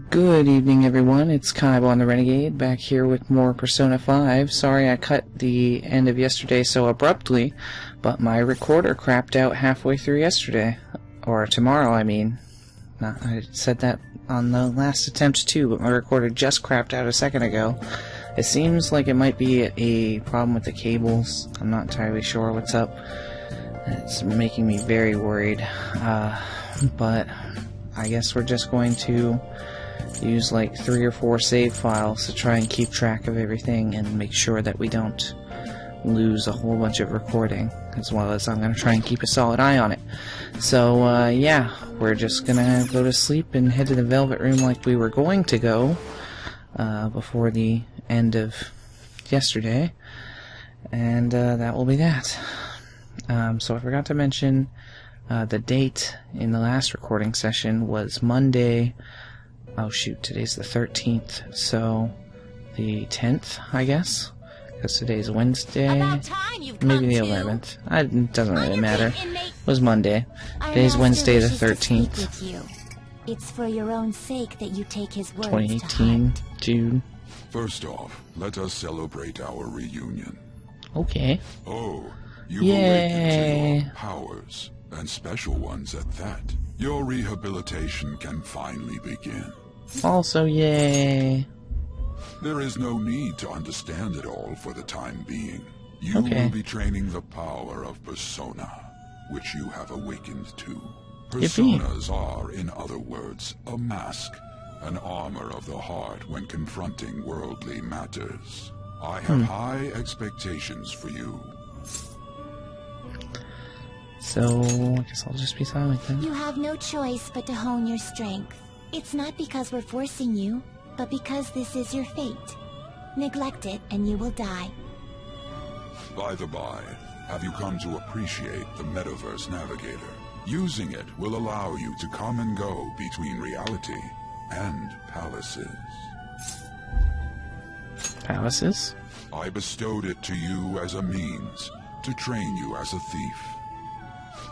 Good evening, everyone. It's Kaiban the Renegade, back here with more Persona 5. Sorry I cut the end of yesterday so abruptly, but my recorder crapped out halfway through yesterday. Or tomorrow, I mean. I said that on the last attempt too, but my recorder just crapped out a second ago. It seems like it might be a problem with the cables. I'm not entirely sure what's up. It's making me very worried. But I guess we're just going to use like 3 or 4 save files to try and keep track of everything and make sure that we don't lose a whole bunch of recording, as well as I'm going to try and keep a solid eye on it. So yeah, we're just gonna go to sleep and head to the Velvet Room like we were going to go before the end of yesterday, and that will be that. So I forgot to mention the date in the last recording session was Monday. Oh shoot, today's the 13th, so the 10th, I guess, because today's Wednesday, maybe the 11th. It doesn't really matter. It was Monday. Today's Wednesday the 13th. It's for your own sake that you take his words 2018, June. First off, let us celebrate our reunion. Okay. Oh, you've awakened to your powers, and special ones at that. Your rehabilitation can finally begin. Also, yay. There is no need to understand it all for the time being. You Okay. will be training the power of Persona, which you have awakened to. Yippee. Personas are, in other words, a mask, an armor of the heart when confronting worldly matters. I have high expectations for you. So, I guess I'll just be silent then. You have no choice but to hone your strength. It's not because we're forcing you, but because this is your fate. Neglect it and you will die. By the by, have you come to appreciate the Metaverse Navigator? Using it will allow you to come and go between reality and palaces. Palaces? I bestowed it to you as a means to train you as a thief.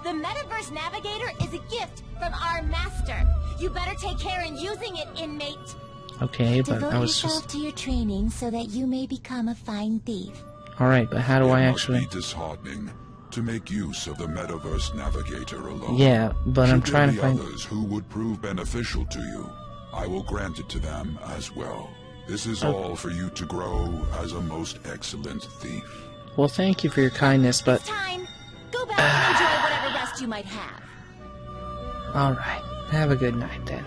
The Metaverse Navigator is a gift from our master. You better take care in using it, inmate. Okay, but Devote I was yourself just... to your training so that you may become a fine thief. Alright, but how do I It actually... must be disheartening to make use of the Metaverse Navigator alone. Yeah, but I'm Should trying there to be find... others who would prove beneficial to you, I will grant it to them as well. This is all for you to grow as a most excellent thief. Well, thank you for your kindness, but... It's time. Go back and enjoy whatever rest you might have. Alright, have a good night then.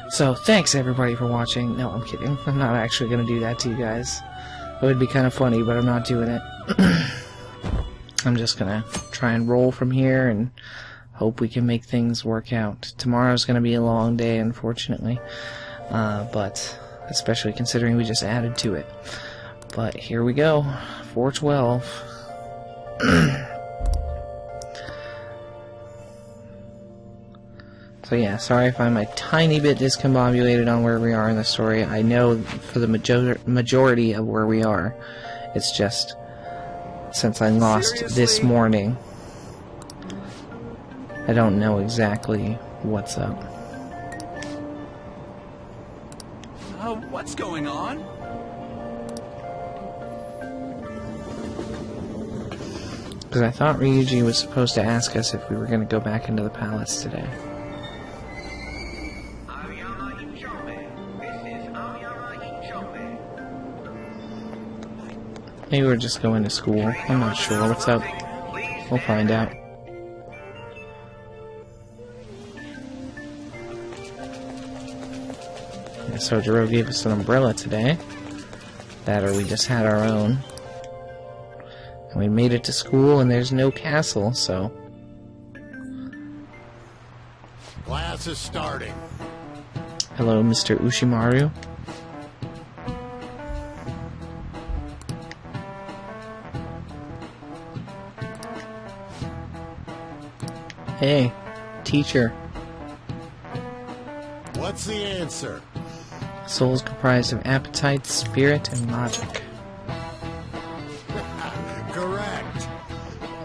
So, thanks everybody for watching. No, I'm kidding. I'm not actually going to do that to you guys. It would be kind of funny, but I'm not doing it. I'm just going to try and roll from here and hope we can make things work out. Tomorrow's going to be a long day, unfortunately. But, especially considering we just added to it. But, here we go. 412. So yeah, sorry if I'm a tiny bit discombobulated on where we are in the story. I know for the majority of where we are. It's just, since I lost this morning, I don't know exactly what's up. What's going on? Because I thought Ryuji was supposed to ask us if we were going to go back into the palace today. Maybe we're just going to school. I'm not sure. What's up? We'll find out. Yeah, so Jiro gave us an umbrella today. That or we just had our own. And we made it to school and there's no castle, so... Class is starting. Hello, Mr. Ushimaru. Hey, teacher. What's the answer? Soul is comprised of appetite, spirit, and logic. Correct.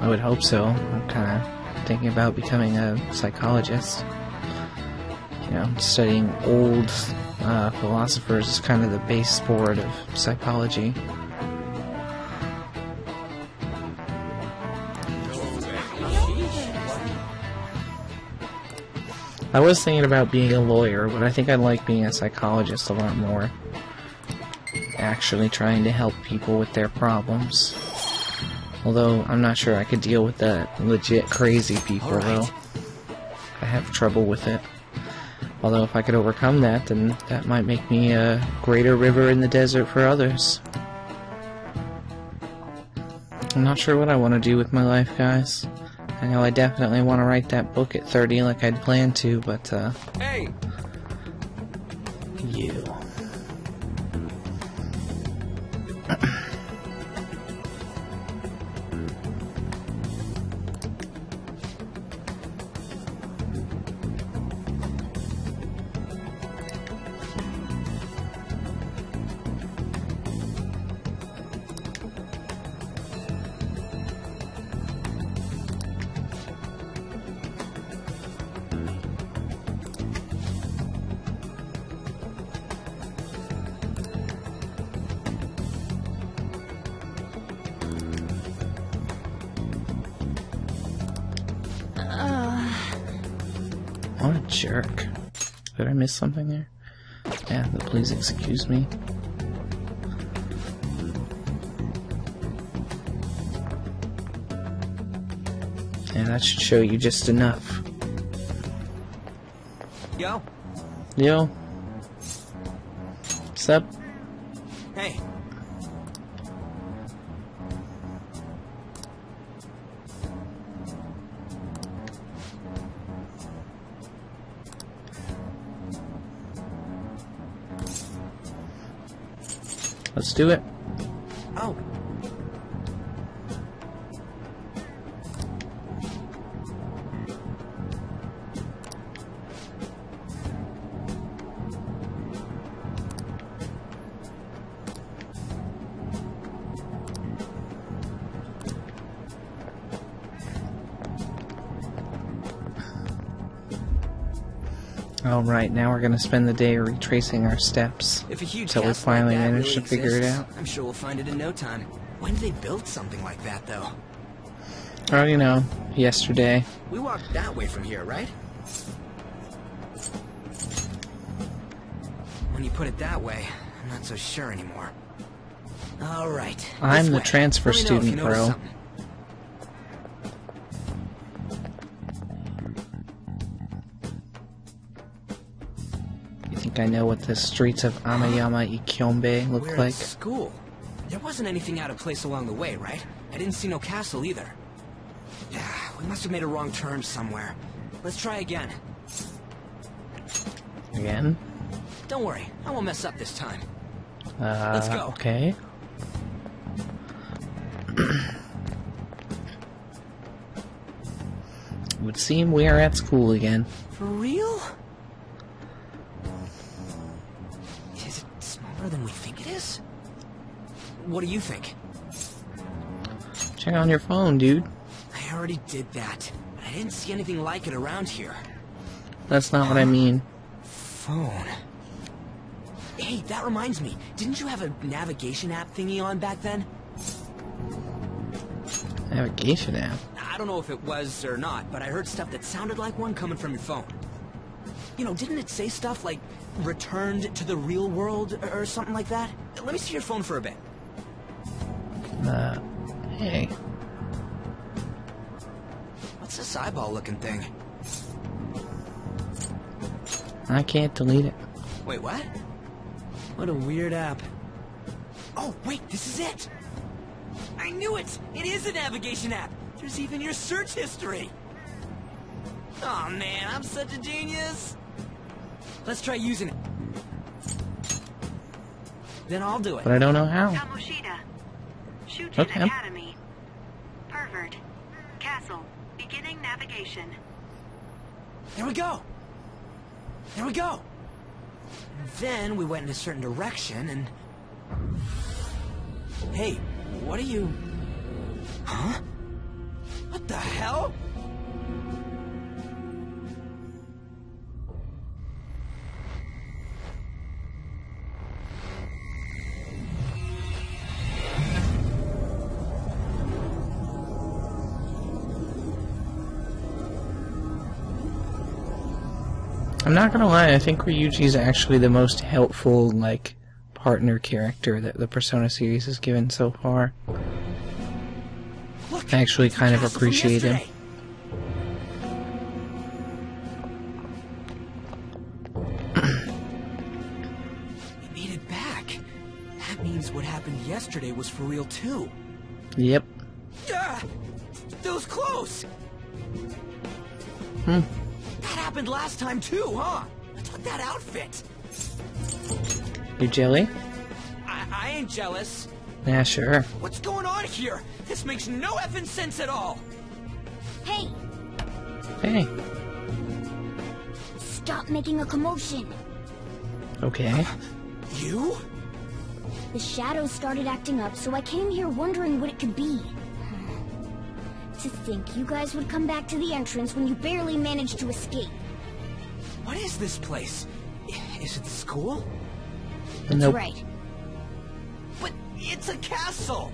I would hope so. I'm kind of thinking about becoming a psychologist. you know, studying old philosophers is kind of the base sport of psychology. I was thinking about being a lawyer, but I think I'd like being a psychologist a lot more. Actually trying to help people with their problems. Although, I'm not sure I could deal with the legit crazy people, though. I have trouble with it. Although, if I could overcome that, then that might make me a greater river in the desert for others. I'm not sure what I want to do with my life, guys. I know I definitely want to write that book at 30 like I'd planned to, but, Hey! You. What a jerk. Did I miss something there? Yeah, but please excuse me. Yeah, that should show you just enough. Yo? Yo. What's up? Hey. Let's do it. Oh. Alright, now we're gonna spend the day retracing our steps If a huge until we castle finally like that manage really to figure it exists, out. I'm sure we'll find it in no time. When did they build something like that, though? Oh, you know, yesterday. We walked that way from here, right? When you put it that way, I'm not so sure anymore. All right. I'm this the way. transfer Let me know if you student, notice bro. something. You think I know what the streets of Amayama Ikyombe look We're at like? school. There wasn't anything out of place along the way, right? I didn't see no castle either. Yeah, we must have made a wrong turn somewhere. Let's try again. Again? Don't worry, I won't mess up this time. Let's go. Okay. It would seem we are at school again. For real? Is it smaller than we think it is? What do you think? Check on your phone, dude. I already did that, but I didn't see anything like it around here. That's not what I mean. Phone. Hey, that reminds me. Didn't you have a navigation app thingy on back then? Navigation app. I don't know if it was or not, but I heard stuff that sounded like one coming from your phone. You know, didn't it say stuff like returned to the real world or something like that? Let me see your phone for a bit. Hey. What's this eyeball looking thing? I can't delete it. Wait, what? What a weird app. Oh, wait, this is it! I knew it! It is a navigation app! There's even your search history! Oh man, I'm such a genius! Let's try using it. Then I'll do it. But I don't know how. Kamoshida. Shujin Okay. Academy. Pervert. Castle. Beginning navigation. There we go! There we go! Then we went in a certain direction and... Hey, what are you... Huh? What the hell? I'm not gonna lie, I think Ryuji's actually the most helpful, like, partner character that the Persona series has given so far. Look, I actually it's the kind of castle from appreciate him. yesterday. We made it back. That means what happened yesterday was for real too. Yep. Ah, those clothes. Hmm. That happened last time too, huh? Look at that outfit. You jelly? I ain't jealous. Yeah, sure. What's going on here? This makes no effing sense at all. Hey, Hey. stop making a commotion. Okay. You? The shadows started acting up, so I came here wondering what it could be. To think you guys would come back to the entrance when you barely managed to escape. What is this place? Is it the school? Nope. Right. But it's a castle.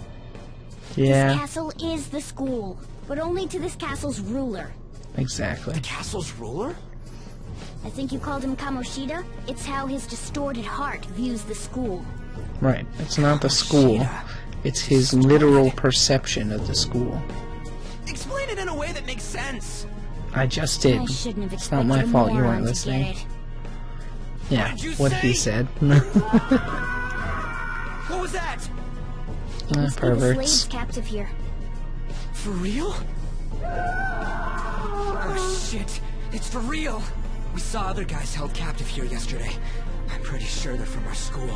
This Yeah, castle is the school, but only to this castle's ruler. exactly. Castle's ruler? I think you called him Kamoshida. It's how his distorted heart views the school. Right. It's not the school. It's his literal perception of the school. Explain it in a way that makes sense. I just did. I shouldn't have It's not expected my a fault you moron weren't to listening. get it. Yeah, What did you what he say? said. What was that? Must be the slaves Perverts. captive here. For real? Oh shit, it's for real. We saw other guys held captive here yesterday. I'm pretty sure they're from our school.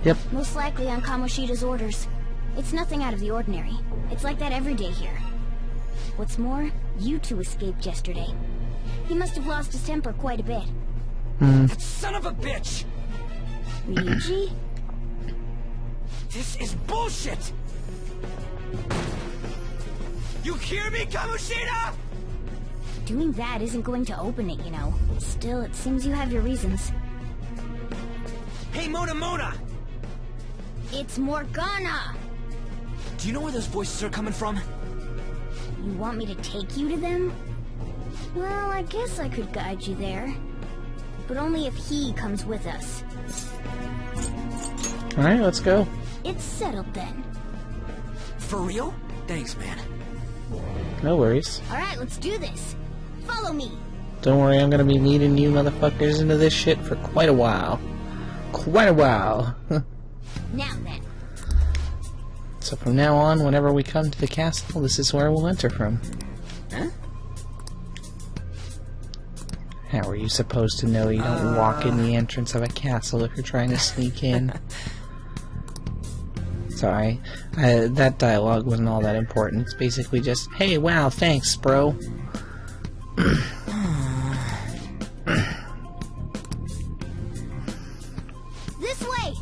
Yep. Most likely on Kamoshida's orders. It's nothing out of the ordinary. It's like that every day here. What's more, you two escaped yesterday. He must have lost his temper quite a bit. That son of a bitch! Ryuji? This is bullshit! You hear me, Kamoshida? Doing that isn't going to open it, you know. Still, it seems you have your reasons. Hey, Mona! It's Morgana! Do you know where those voices are coming from? You want me to take you to them? Well, I guess I could guide you there. But only if he comes with us. Alright, let's go. It's settled then. For real? Thanks, man. No worries. Alright, let's do this. Follow me. Don't worry, I'm gonna be leading you motherfuckers into this shit for quite a while. Quite a while. Now then. So from now on, whenever we come to the castle, this is where we'll enter from. Huh? How are you supposed to know you don't walk in the entrance of a castle if you're trying to sneak in? Sorry, that dialogue wasn't all that important. It's basically just, hey, wow, thanks, bro. This way!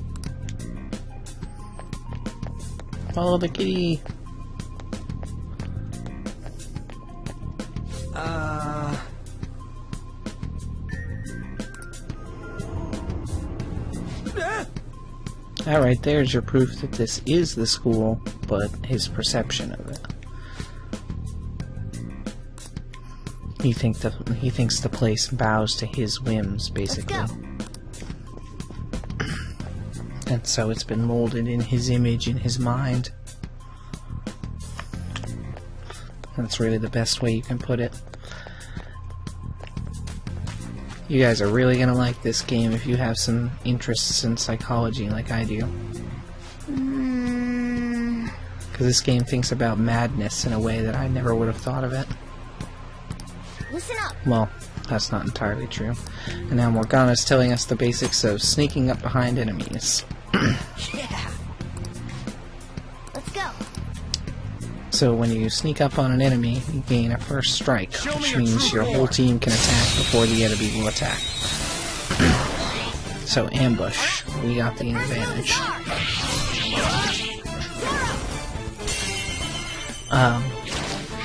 Follow the kitty. Alright, there's your proof that this is the school, but his perception of it. He thinks the place bows to his whims, basically. Let's go. And so it's been molded in his image, in his mind. That's really the best way you can put it. You guys are really gonna like this game if you have some interests in psychology like I do. Because this game thinks about madness in a way that I never would have thought of it. Listen up. Well, that's not entirely true. And now Morgana's telling us the basics of sneaking up behind enemies. Yeah! Let's go. So when you sneak up on an enemy, you gain a first strike, Show me which your means true your whole form. team can attack before the enemy will attack. So ambush, we got the advantage.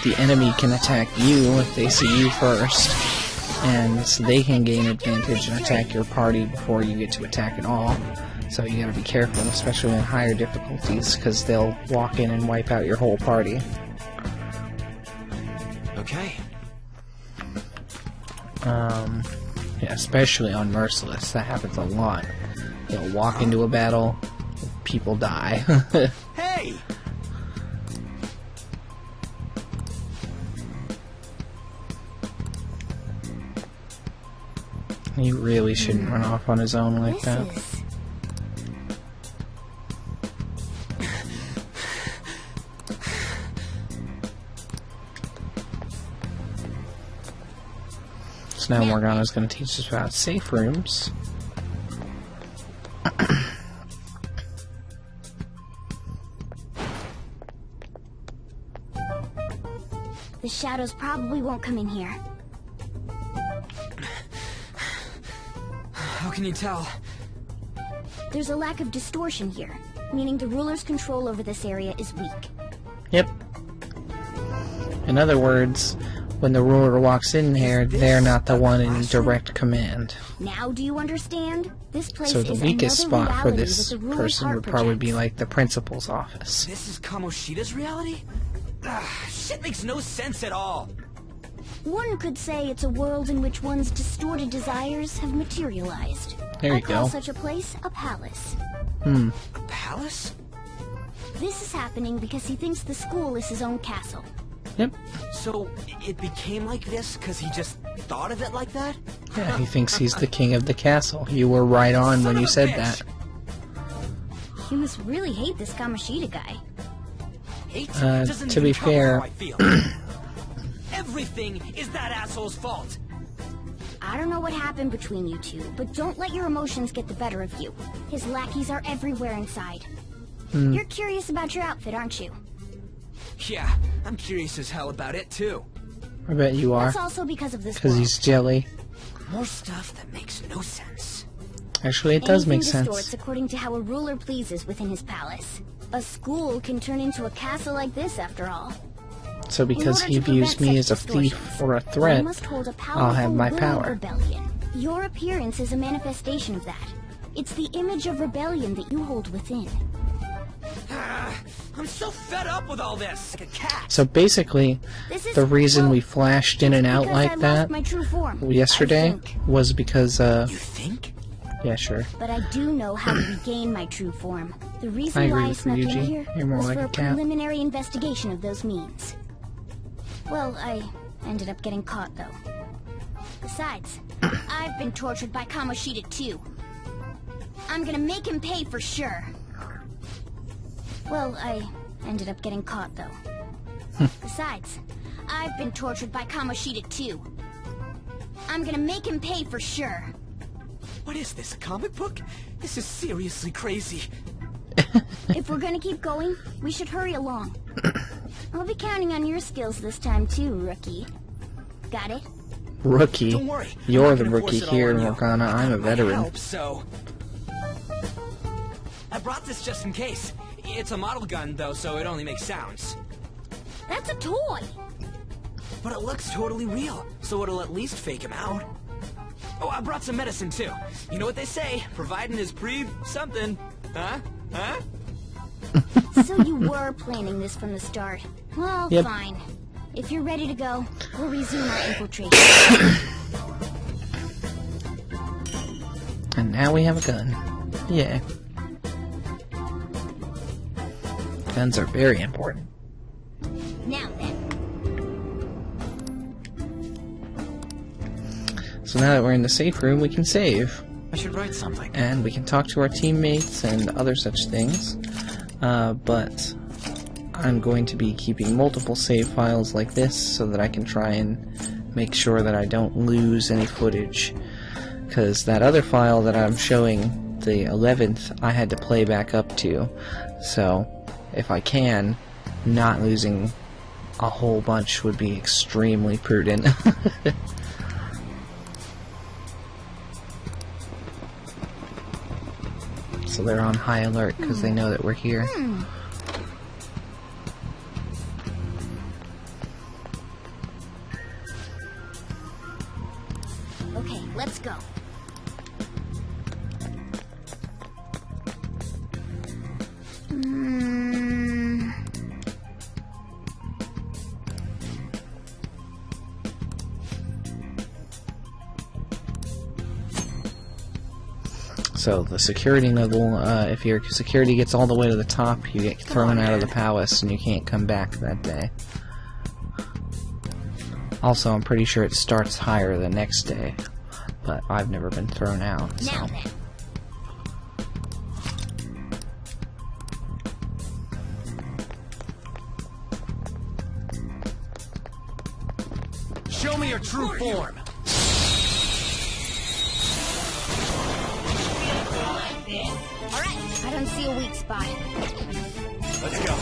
The enemy can attack you if they see you first, and they can gain advantage and attack your party before you get to attack at all. So you gotta be careful, especially in higher difficulties, because they'll walk in and wipe out your whole party. Okay. Yeah, especially on Merciless. That happens a lot. You'll walk into a battle, people die. Hey! He really shouldn't run off on his own like that. So now Morgana's going to teach us about safe rooms. The shadows probably won't come in here. How can you tell? There's a lack of distortion here, meaning the ruler's control over this area is weak. Yep. In other words, when the ruler walks in here, they're not the one in direct command. Now do you understand? This place So the is weakest another spot for reality this that the ruler's person heart would probably be projects. like the principal's office. This is Kamoshida's reality? Shit makes no sense at all. One could say it's a world in which one's distorted desires have materialized. There you I call go. such a place a palace. A palace? This is happening because he thinks the school is his own castle. Yep. So, it became like this because he just thought of it like that? Yeah, he thinks he's the king of the castle. You were right on when you said that. You must really hate this Kamoshida guy. Hate doesn't to even be cover fair- how I feel. Everything is that asshole's fault. I don't know what happened between you two, but don't let your emotions get the better of you. His lackeys are everywhere inside. You're curious about your outfit, aren't you? Yeah, I'm curious as hell about it too. I bet you are. That's also because of this Because world. he's jelly. More stuff that makes no sense. Actually, it does make Anything distorts sense. according to how a ruler pleases within his palace. A school can turn into a castle like this, after all. So because In he order to views prevent me as such a thief distortions, or a one threat, must hold a I'll have my powerful will power. rebellion. Your appearance is a manifestation of that. It's the image of rebellion that you hold within. I'm so fed up with all this. Like a cat. So basically, This is the reason well, we flashed in and out because like I that lost my true form, yesterday I think. was because, You think? yeah, sure. But I do know how to regain my true form. The reason I agree why I with snuck in Ryuji. here You're more was like for a a cat. preliminary investigation of those means. Well, I ended up getting caught, though. Besides, I've been tortured by Kamoshida, too. I'm gonna make him pay for sure. Well, I ended up getting caught, though. Besides, I've been tortured by Kamoshida, too. I'm gonna make him pay for sure. What is this, a comic book? This is seriously crazy. If we're gonna keep going, we should hurry along. I'll be counting on your skills this time too, rookie. Got it? Rookie. Don't worry. You're I'm the not gonna rookie force it all here, on you. Morgana. I'm a Might veteran. help, so... I brought this just in case. It's a model gun, though, so it only makes sounds. That's a toy! But it looks totally real, so it'll at least fake him out. Oh, I brought some medicine, too. You know what they say, providing is something. Huh? Huh? So you were planning this from the start. Well, Yep. fine. If you're ready to go, we'll resume our infiltration. And now we have a gun. Yeah. Guns are very important. Now then, So now that we're in the safe room, we can save. I should write something. And we can talk to our teammates and other such things. But I'm going to be keeping multiple save files like this so that I can try and make sure that I don't lose any footage. Because that other file that I'm showing, the 11th, I had to play back up to. So if I can, not losing a whole bunch would be extremely prudent. So they're on high alert because they know that we're here. okay, let's go. Hmm. So the security level, if your security gets all the way to the top, you get thrown out of the palace and you can't come back that day. Also, I'm pretty sure it starts higher the next day, but I've never been thrown out, so... Now then. Show me your true form. Alright, I don't see a weak spot. Let's go.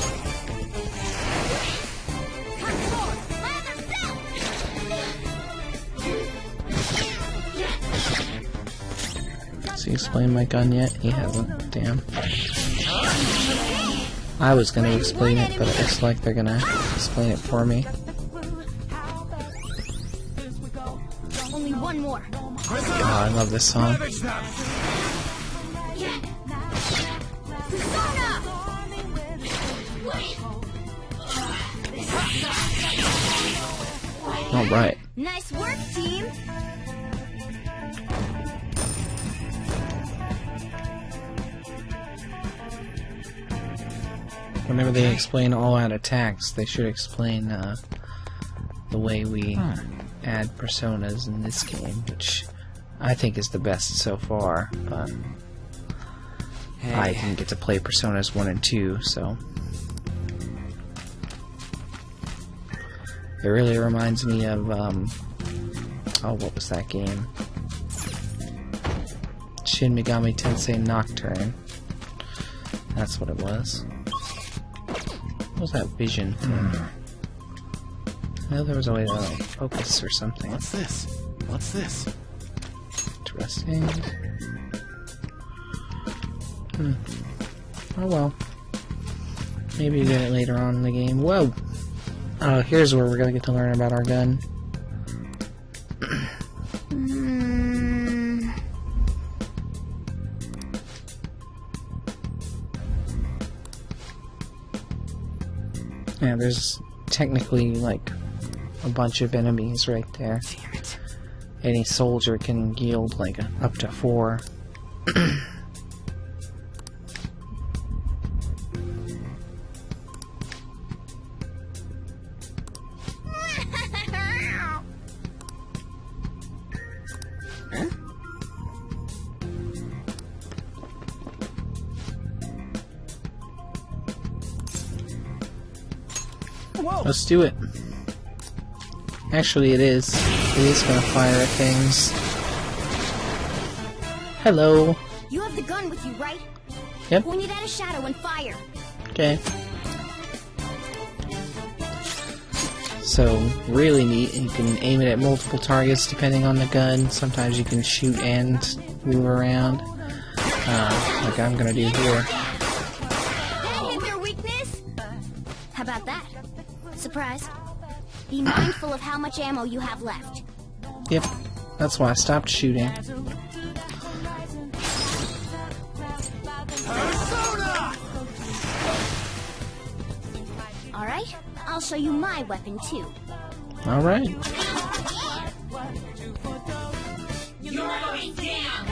Has he explained my gun yet? He hasn't. Damn. I was gonna explain it, but it looks like they're gonna explain it for me. Only one more. God, I love this song. Alright. Nice work, team. Whenever they explain all-out attacks, they should explain the way we add personas in this game, which I think is the best so far, but I didn't get to play Personas 1 and 2, so... It really reminds me of, oh, what was that game? Shin Megami Tensei Nocturne. That's what it was. What was that vision thing? I know there was always a focus or something. What's this? What's this? Interesting. Oh well. Maybe you get it later on in the game. Whoa! Here's where we're gonna get to learn about our gun. Yeah, there's technically like a bunch of enemies right there. Any soldier can yield like up to 4. Let's do it. Actually, it is. It is gonna fire at things. Hello. You have the gun with you, right? Yep. Point it at a shadow and fire. Okay. So, really neat. You can aim it at multiple targets depending on the gun. Sometimes you can shoot and move around. Like I'm gonna do here. Hit their weakness? How about that? Surprise. Be mindful of how much ammo you have left. Yep. That's why I stopped shooting. Alright, I'll show you my weapon too. Alright. You're going down!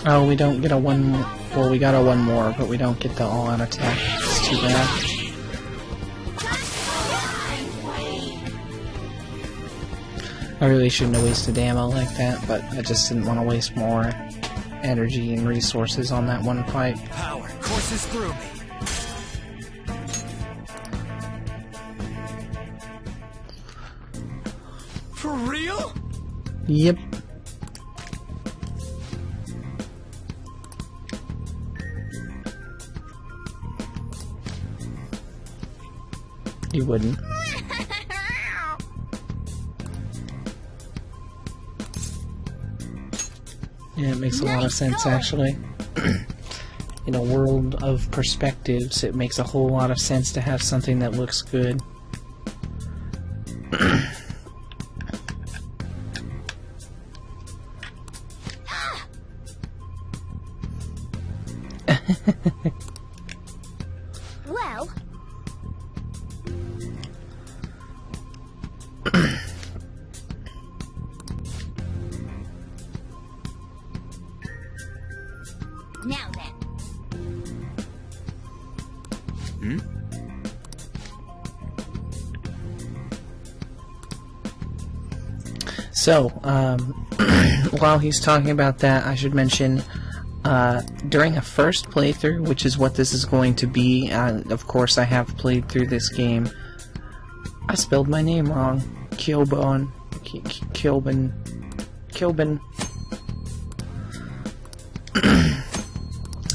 Oh, we don't get a one more. Well, we got a one more, but we don't get the all-out attack. It's too bad. I really shouldn't have wasted ammo like that, but I just didn't want to waste more energy and resources on that one fight. Power courses through me. For real? Yep. You wouldn't. Yeah, it makes a lot of sense, actually. In a world of perspectives, it makes a whole lot of sense to have something that looks good. So, while he's talking about that, I should mention, during a first playthrough, which is what this is going to be, of course I have played through this game. I spelled my name wrong. Kilbon. Kilbin.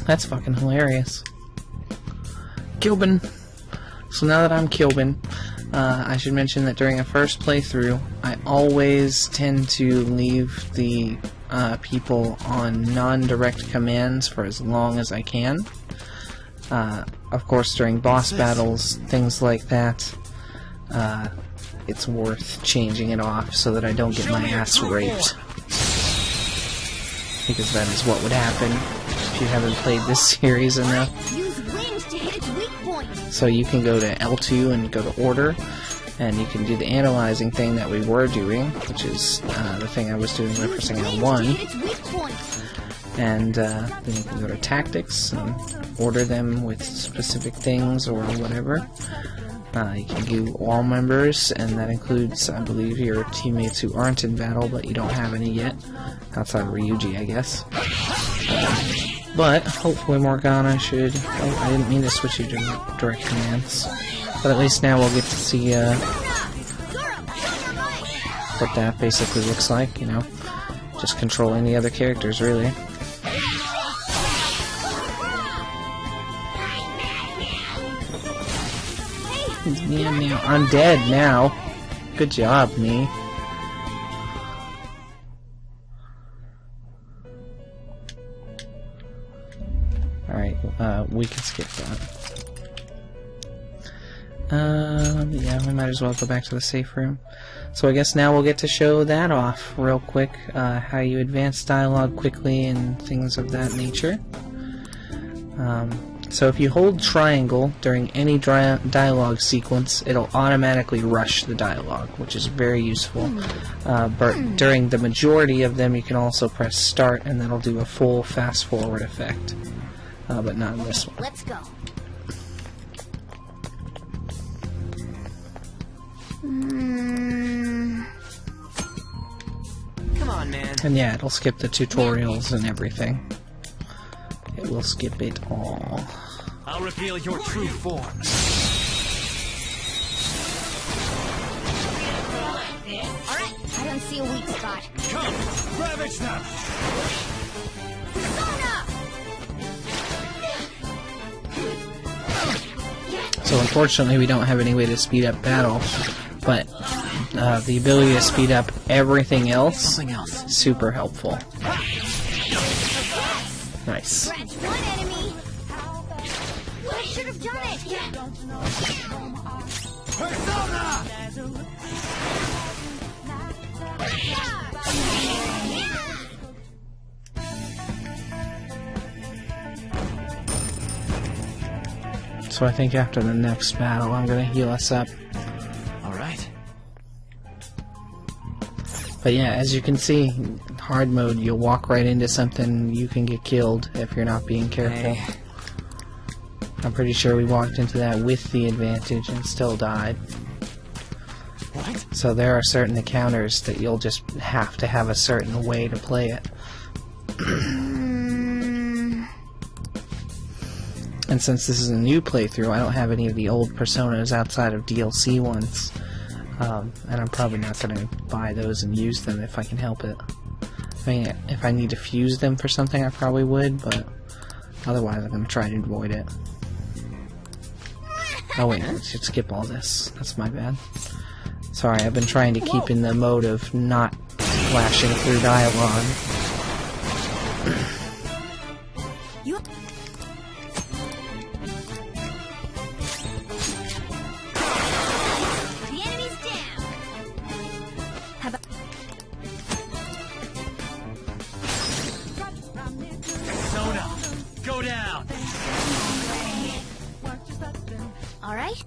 That's fucking hilarious. Kilbin. So now that I'm Kilbin, I should mention that during a first playthrough, I always tend to leave the people on non-direct commands for as long as I can. Of course, during boss battles, things like that, it's worth changing it off so that I don't get my ass raped. Because that is what would happen if you haven't played this series enough. Use wind to hit its weak point. So you can go to L2 and go to Order, and you can do the analyzing thing that we were doing, which is the thing I was doing by pressing L1. And then you can go to Tactics and order them with specific things or whatever. You can do all members, and that includes, I believe, your teammates who aren't in battle, but you don't have any yet. Outside of Ryuji, I guess. But hopefully Morgana should... Oh, I didn't mean to switch you to direct commands. But at least now we'll get to see what that basically looks like, you know. Just controlling the other characters, really. Yeah, I'm dead now. Good job, me. Alright, we can skip that. Yeah, we might as well go back to the safe room. So I guess now we'll get to show that off real quick, how you advance dialogue quickly and things of that nature. So if you hold triangle during any dialogue sequence, it'll automatically rush the dialogue, which is very useful. But during the majority of them, you can also press start, and that'll do a full fast-forward effect. But not in this one. Let's go. Come on, man. And yeah, it'll skip the tutorials and everything. It will skip it all. I'll reveal your true form. Alright, I don't see a weak spot. Come, ravage them. So unfortunately we don't have any way to speed up battle, but the ability to speed up everything else, super helpful. Nice. Scratch one enemy. I should have done it. Persona! So I think after the next battle, I'm gonna heal us up. Alright. But yeah, as you can see, hard mode, you'll walk right into something, you can get killed if you're not being careful. Hey. I'm pretty sure we walked into that with the advantage and still died. What? So there are certain encounters that you'll just have to have a certain way to play it. And since this is a new playthrough, I don't have any of the old Personas outside of DLC ones. And I'm probably not going to buy those and use them if I can help it. I mean, if I need to fuse them for something, I probably would, but otherwise I'm going to try to avoid it. Oh wait, I should skip all this. That's my bad. Sorry, I've been trying to keep in the mode of not flashing through dialogue. The enemy's down. How about Persona! Go down! alright?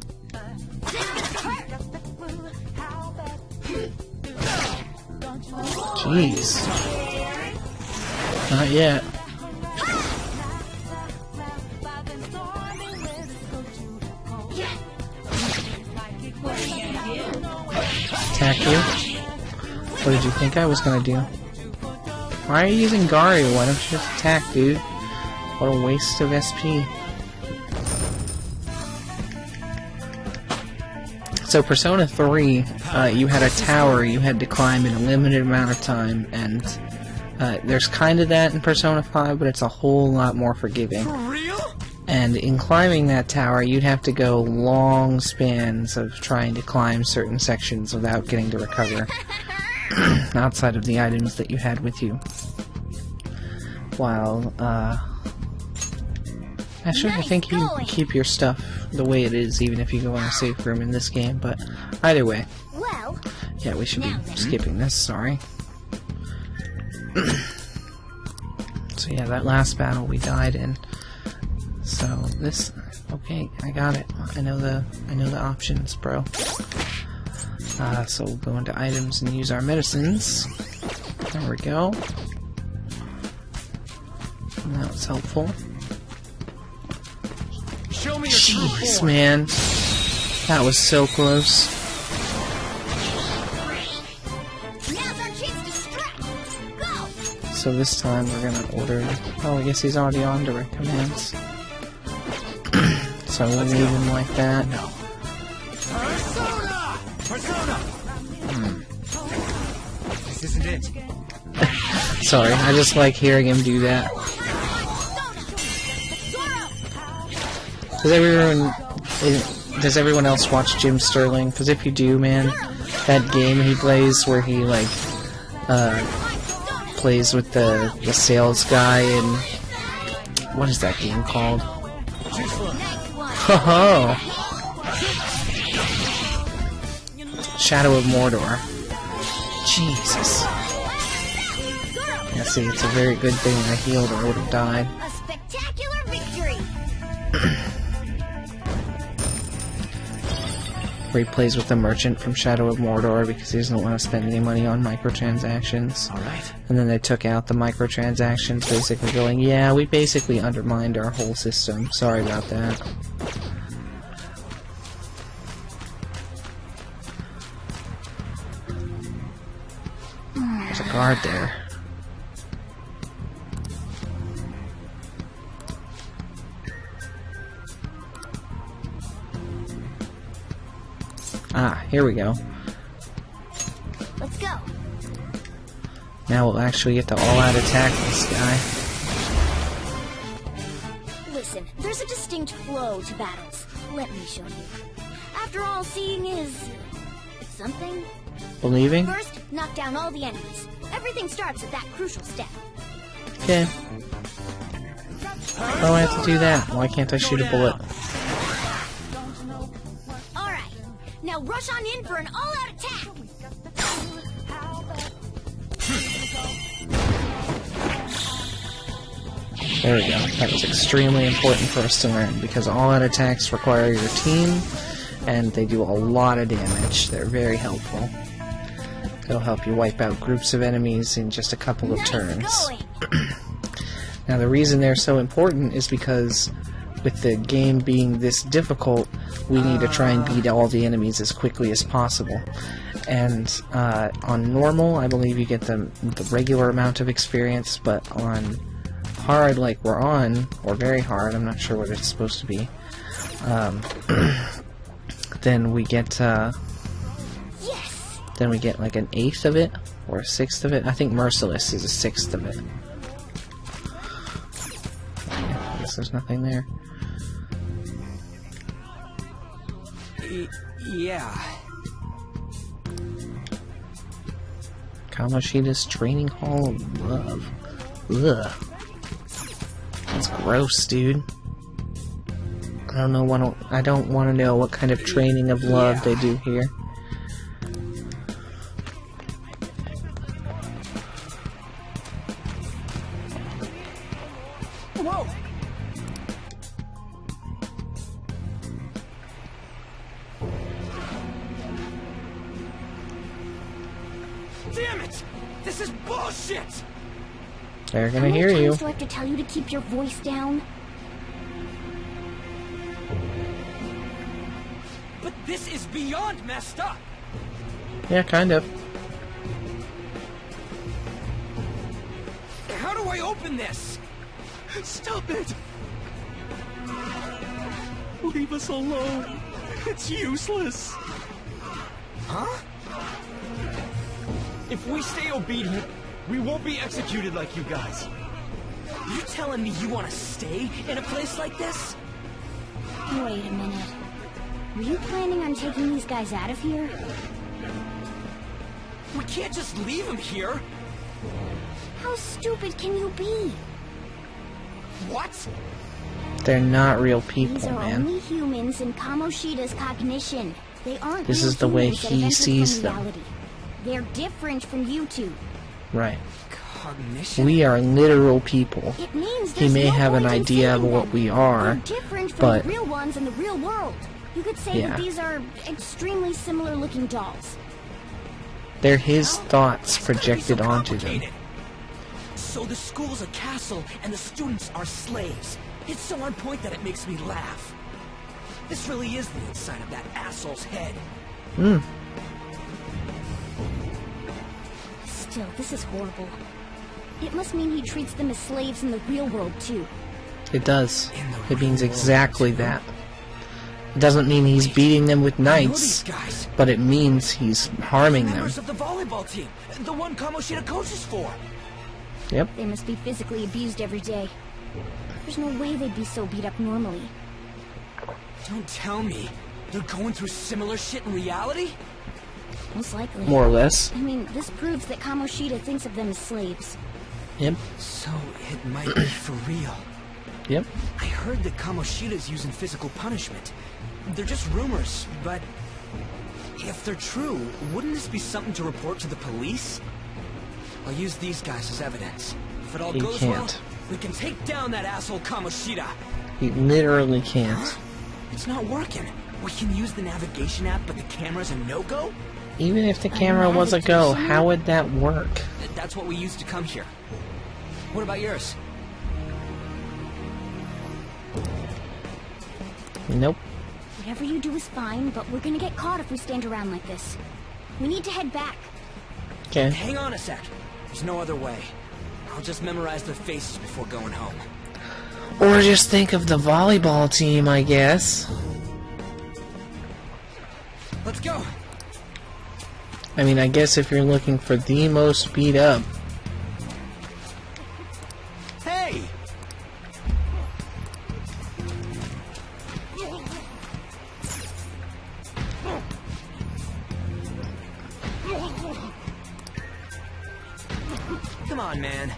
Jeez. Not yet. attack you. What did you think I was gonna do? Why are you using Gary? Why don't you just attack, dude? What a waste of SP. So Persona 3, you had a tower you had to climb in a limited amount of time, and there's kind of that in Persona 5, but it's a whole lot more forgiving. For real? And in climbing that tower, you'd have to go long spans of trying to climb certain sections without getting to recover. Outside of the items that you had with you. While, actually, I think you keep your stuff the way it is, even if you go in a safe room in this game, but either way. Well, Yeah, we should be skipping this, sorry. So yeah, that last battle we died in. So this, okay, I got it. I know the options, bro. So we'll go into items and use our medicines. There we go. That was helpful. Show me your true Jeez, form. man. That was so close. now's our chance to strike. Go! So this time we're gonna order... Oh, I guess he's already on direct commands. So we'll leave him like that. No. Persona! Persona! This isn't it. Sorry, I just like hearing him do that. Does everyone else watch Jim Sterling? Because if you do, man, that game he plays where he like plays with the sales guy and what is that game called? Ho Shadow of Mordor. Jesus. Yeah, see, it's a very good thing I healed or I would have died. A spectacular victory! Where he plays with the merchant from Shadow of Mordor because he doesn't want to spend any money on microtransactions. Alright. And then they took out the microtransactions, basically going, yeah, we basically undermined our whole system. Sorry about that. There's a guard there. Ah, here we go. Let's go. Now we'll actually get to all-out attack this guy. Listen, there's a distinct flow to battles. Let me show you. After all, seeing is... something. Believing? First, knock down all the enemies. Everything starts at that crucial step. Okay. Why do I have to do that? Why can't I shoot a bullet? Alright, now rush on in for an all-out attack! There we go. That was extremely important for us to learn, because all-out attacks require your team, and they do a lot of damage. They're very helpful. They'll help you wipe out groups of enemies in just a couple of turns. Now, the reason they're so important is because with the game being this difficult, we need to try and beat all the enemies as quickly as possible. And on normal, I believe you get the regular amount of experience, but on hard, like we're on, or very hard, I'm not sure what it's supposed to be, then we get like an eighth of it, or a sixth of it. I think Merciless is a sixth of it. I guess there's nothing there. Yeah. Kamoshida's Training Hall of Love. Ugh. That's gross, dude. I don't want to know what kind of training of love they do here. Whoa! Damn it! This is bullshit! They're gonna hear you. Do I have to tell you to keep your voice down? But this is beyond messed up! Yeah, kind of. How do I open this? Stop it! Leave us alone. It's useless. Huh? If we stay obedient, we won't be executed like you guys. You telling me you want to stay in a place like this? Wait a minute. Were you planning on taking these guys out of here? We can't just leave them here. How stupid can you be? What? They're not real These people, are man. only humans in Kamoshida's cognition. They aren't This real is the way humans that he have entered sees from them. reality. They're different from you two. Right. Cognition? We are literal people. It means He there's may no have an point in idea of saving what them. we are, They're different from but the real ones in the real world. You could say Yeah. that these are extremely similar looking dolls. they're his Well, thoughts it's gonna be so projected onto them. complicated. So the school's a castle and the students are slaves. It's so on point that it makes me laugh. This really is the inside of that asshole's head. Still, this is horrible. It must mean he treats them as slaves in the real world too. It does. In the It means real world, exactly too. that. It doesn't mean he's beating them with I know knights, these guys. but it means he's harming them. Members of the volleyball team, the one Kamoshida coaches for. Yep. They must be physically abused every day. There's no way they'd be so beat up normally. Don't tell me they're going through similar shit in reality? Most likely. More or less. I mean, this proves that Kamoshida thinks of them as slaves. Yep. So it might be for real. Yep. I heard that Kamoshida's using physical punishment. They're just rumors, but if they're true, wouldn't this be something to report to the police? I'll use these guys as evidence. If it all He goes can't. well, we can take down that asshole Kamoshida. He literally can't. It's not working. We can use the navigation app, but the camera's a no-go? Even if the camera was a go, how would that work? That's what we used to come here. What about yours? Nope. Whatever you do is fine, but we're gonna get caught if we stand around like this. We need to head back. Okay. Hang on a sec. There's no other way. I'll just memorize their faces before going home. Or just think of the volleyball team, I guess. Let's go. I mean, I guess if you're looking for the most beat up. Hey! Come on, man.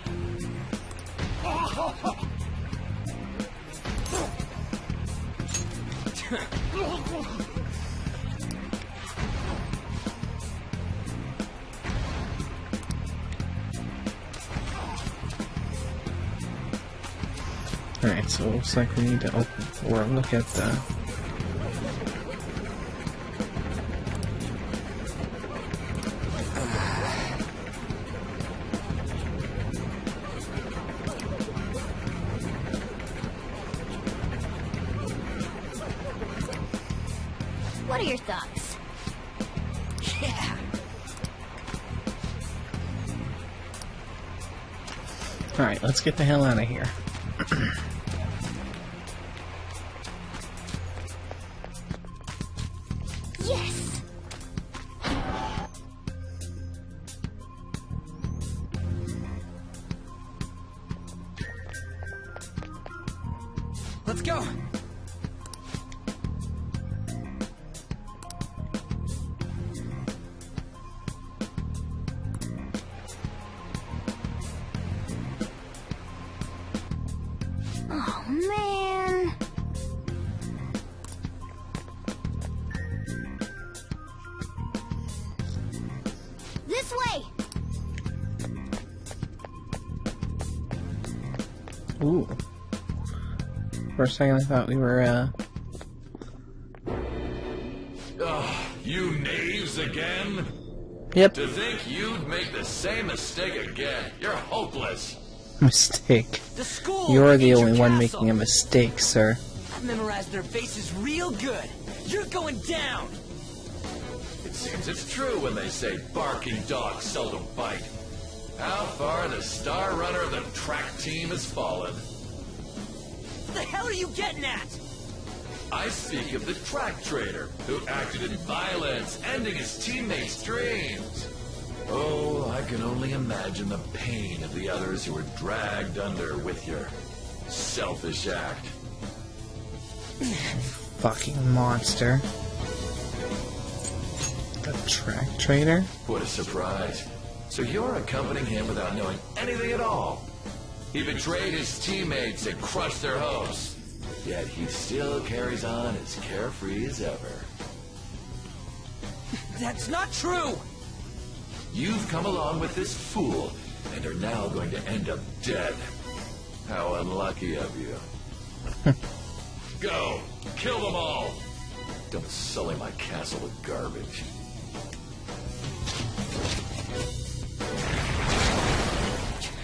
Alright, so it looks like we need to open or look at the. What are your thoughts? Yeah. Alright, let's get the hell out of here. Yes! Let's go. Oh, man. This way! Ooh. For a second I thought we were, You knaves again? Yep. To think you'd make the same mistake again. You're hopeless. Mistake. The school. You're the ain't only your one castle. making a mistake, sir. I've memorized their faces real good. You're going down. It seems it's true when they say barking dogs seldom bite. How far the star runner of the track team has fallen. What the hell are you getting at? I speak of the track trader who acted in violence, ending his teammates' dreams. Oh, I can only imagine the pain of the others who were dragged under with your selfish act. Fucking monster. The track trader? What a surprise. So you're accompanying him without knowing anything at all. He betrayed his teammates and crushed their hopes. Yet he still carries on as carefree as ever. That's not true! You've come along with this fool, and are now going to end up dead. How unlucky of you. Go! Kill them all! Don't sully my castle with garbage.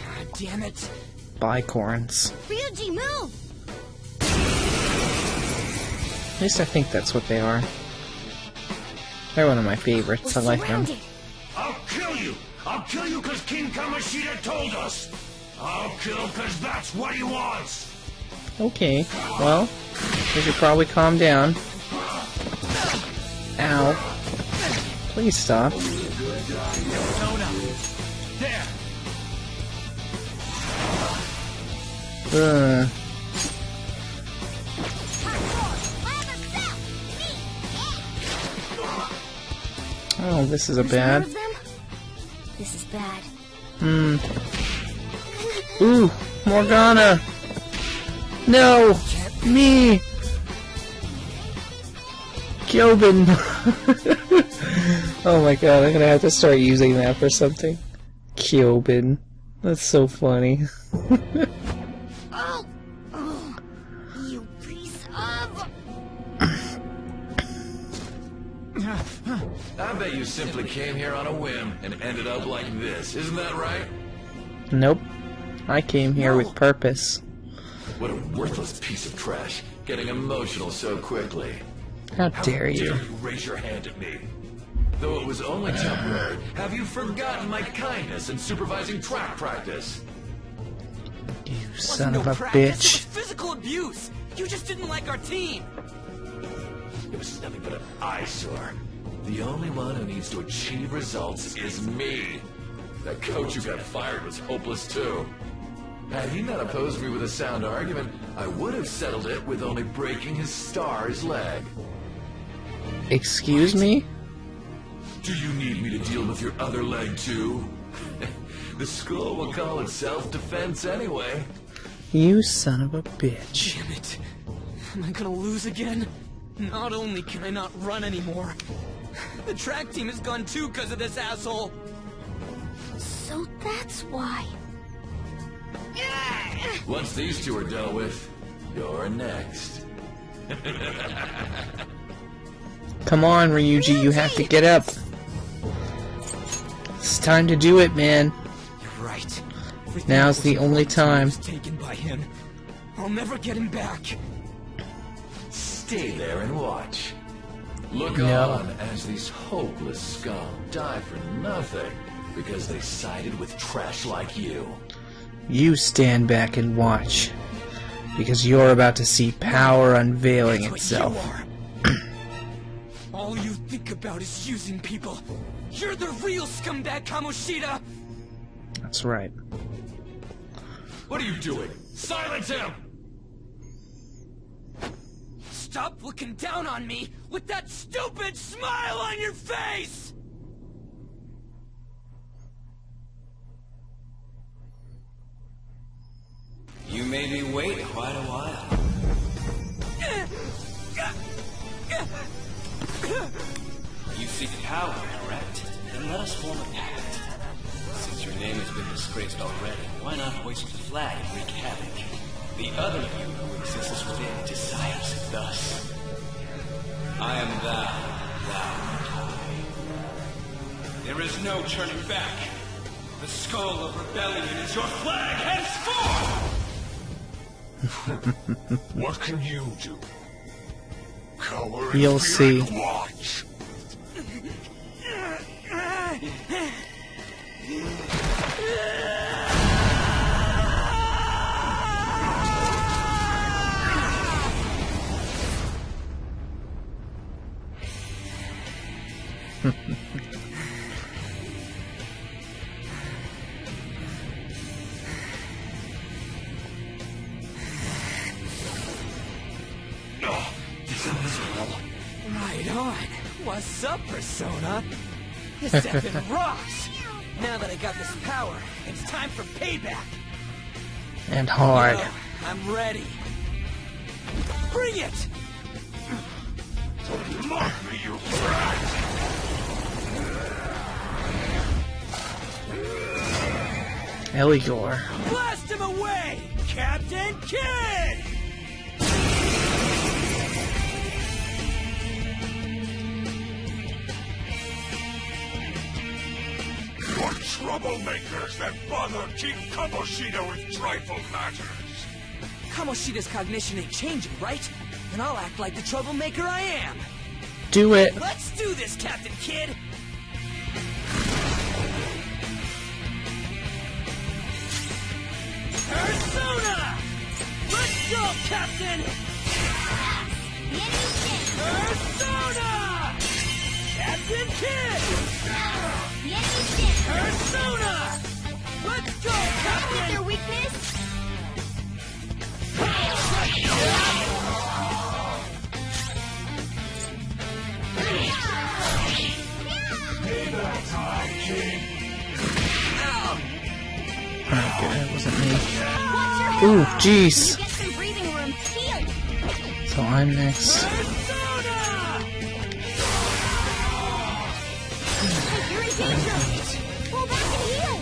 God damn it! Bicorns. Ryuji, move! At least I think that's what they are. They're one of my favorites. I like them. I'll kill you! I'll kill you because King Kamoshida told us! I'll kill because that's what he wants! Okay, well, we should probably calm down. Ow. Please stop. There! Oh, this is a There's bad. more of them? This is bad. Ooh, Morgana! No! Me! Kyobin! Oh my god, I'm gonna have to start using that for something. Kyobin. That's so funny. Oh! Oh! You piece of... I bet you simply came here on a whim and ended up like this. Isn't that right? Nope. I came here with purpose. What a worthless piece of trash. Getting emotional so quickly. How dare you? Dare you raise your hand at me? Though it was only temporary, have you forgotten my kindness in supervising track practice? You Wasn't son no of a practice, it was bitch. physical abuse! You just didn't like our team! It was nothing but an eyesore. The only one who needs to achieve results is me. That coach who got fired was hopeless too. Had he not opposed me with a sound argument, I would have settled it with only breaking his star's leg. Excuse me? Do you need me to deal with your other leg too? The school will call it self-defense anyway. You son of a bitch. Damn it. Am I gonna lose again? Not only can I not run anymore, the track team is gone too because of this asshole. So that's why. Once these two are dealt with, you're next. Come on, Ryuji, you have to get up. It's time to do it, man. You're right. Now's the only time. Was taken by him. I'll never get him back. Stay there and watch. Look No. on as these hopeless scum die for nothing because they sided with trash like you. You stand back and watch. Because you're about to see power unveiling That's what itself. you are. All you think about is using people. You're the real scumbag, Kamoshida! That's right. What are you doing? Silence him! Stop looking down on me with that stupid smile on your face! You made me wait quite a while. You seek power, correct? Then let us form a pact. Since your name has been disgraced already, why not hoist the flag and wreak havoc? The other you who exists within desires it thus. I am thou, thou art I. There is no turning back. The skull of rebellion is your flag henceforth! What can you do? Coward You'll fearing see. watch. Right on. What's up, Persona? This effing rocks. Now that I got this power, it's time for payback. And hard. Yo, I'm ready. Bring it! Mock me, you brat! Eligor. Blast him away, Captain Kid! You're troublemakers that bother King Kamoshida with trifle matters. Kamoshida's cognition ain't changing, right? And I'll act like the troublemaker I am. Do it. Let's do this, Captain Kid! Persona! Let's go, Captain! Persona! Captain Kid! Persona! Let's go, Captain! Their weakness? Okay, that wasn't me. Ooh, jeez. Get some breathing room. Heal. So I'm next. You're in danger. Pull back and heal.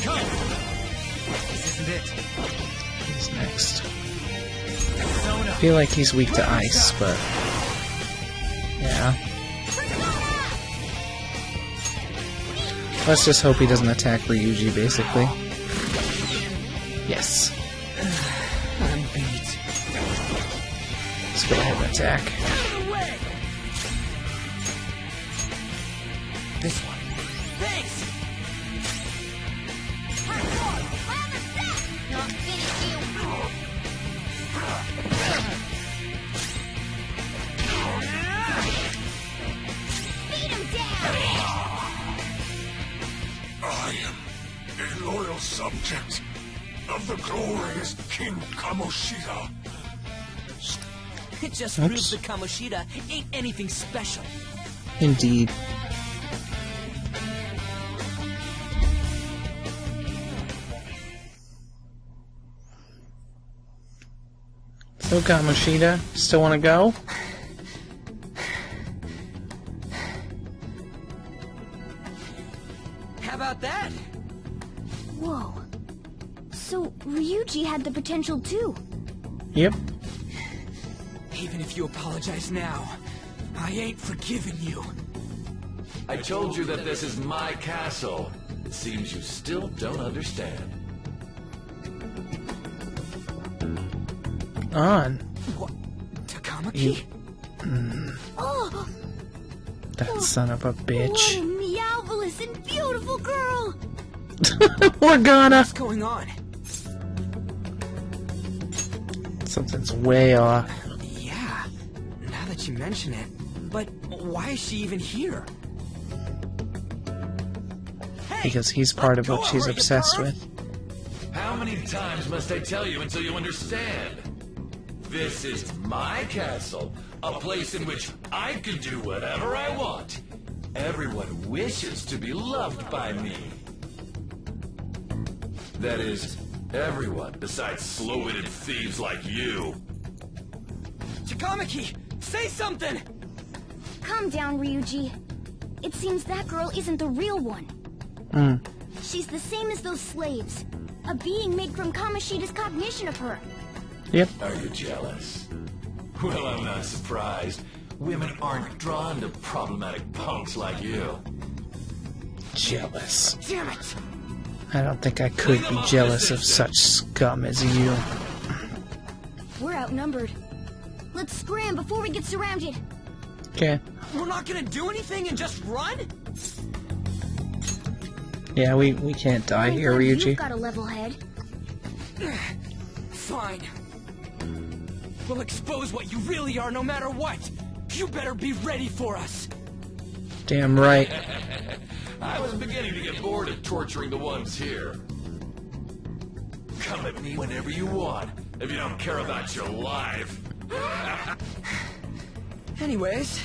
Come! This isn't it. He's next. I feel like he's weak to ice, but yeah. Let's just hope he doesn't attack Ryuji, basically. Yes. I'm beat. Let's go ahead and attack. This one. Thanks! Not finish you. Beat him down. I am a loyal subject of the glorious King Kamoshida. It just proves that Kamoshida ain't anything special. Indeed. So Kamoshida, still want to go? How about that? Whoa. So Ryuji had the potential too. Yep. Even if you apologize now, I ain't forgiving you. I told you that this is my castle. It seems you still don't understand. On. What? Takamaki? Oh, That son of a what bitch. a meowvelous and beautiful girl. Morgana! What's going on? Something's way off. Yeah, now that you mention it. But why is she even here? Hey, Because he's part of let what go she's her, you obsessed perv. with. How many times must I tell you until you understand? This is my castle, a place in which I can do whatever I want. Everyone wishes to be loved by me. That is, everyone besides slow-witted thieves like you. Takamaki, say something! Calm down, Ryuji. It seems that girl isn't the real one. Hmm. She's the same as those slaves. A being made from Kamoshida's cognition of her. Yep. Are you jealous? Well, I'm not surprised. Women aren't drawn to problematic punks like you. Jealous. Damn it! I don't think I could be jealous of such scum as you. We're outnumbered. Let's scram before we get surrounded. Okay. We're not gonna do anything and just run? Yeah, we can't die I'm here, glad Ryuji. You've got a level head. Fine. We'll expose what you really are no matter what. You better be ready for us. Damn right. I was beginning to get bored of torturing the ones here. Come at me whenever you want, if you don't care about your life. Anyways,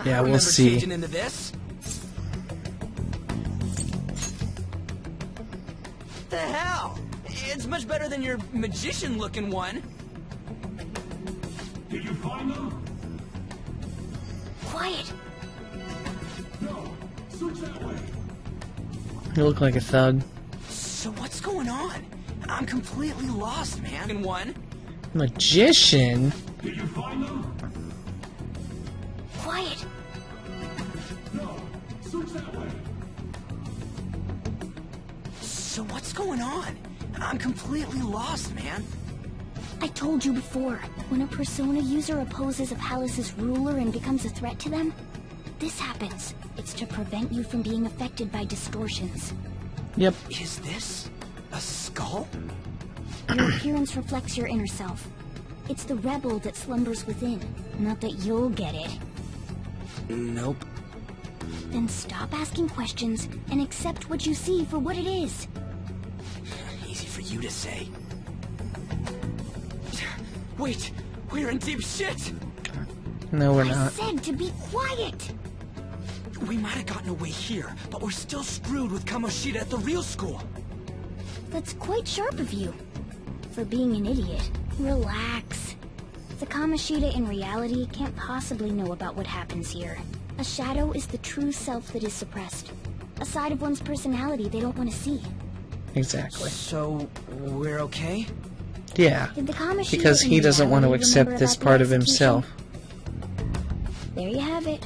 Yeah, I we'll remember see. changing into this. The hell? It's much better than your magician-looking one. Did you find them? Quiet. No. Switch that way. You look like a thug. So what's going on? I'm completely lost, man. In one. Magician? Did you find them? Quiet. No. Switch that way. So what's going on? I'm completely lost, man. I told you before, when a Persona user opposes a palace's ruler and becomes a threat to them, this happens. It's to prevent you from being affected by distortions. Yep. Is this a skull? Your appearance reflects your inner self. It's the rebel that slumbers within, not that you'll get it. Nope. Then stop asking questions and accept what you see for what it is. Easy for you to say. Wait, we're in deep shit! No, we're I not. said to be quiet! We might have gotten away here, but we're still screwed with Kamoshida at the real school. That's quite sharp of you. For being an idiot. Relax. The Kamoshida in reality can't possibly know about what happens here. A shadow is the true self that is suppressed. A side of one's personality they don't want to see. Exactly. So, we're okay? Yeah. Did the Kamoshida Because he in doesn't want to reality accept remember this about the part of execution? himself. There you have it.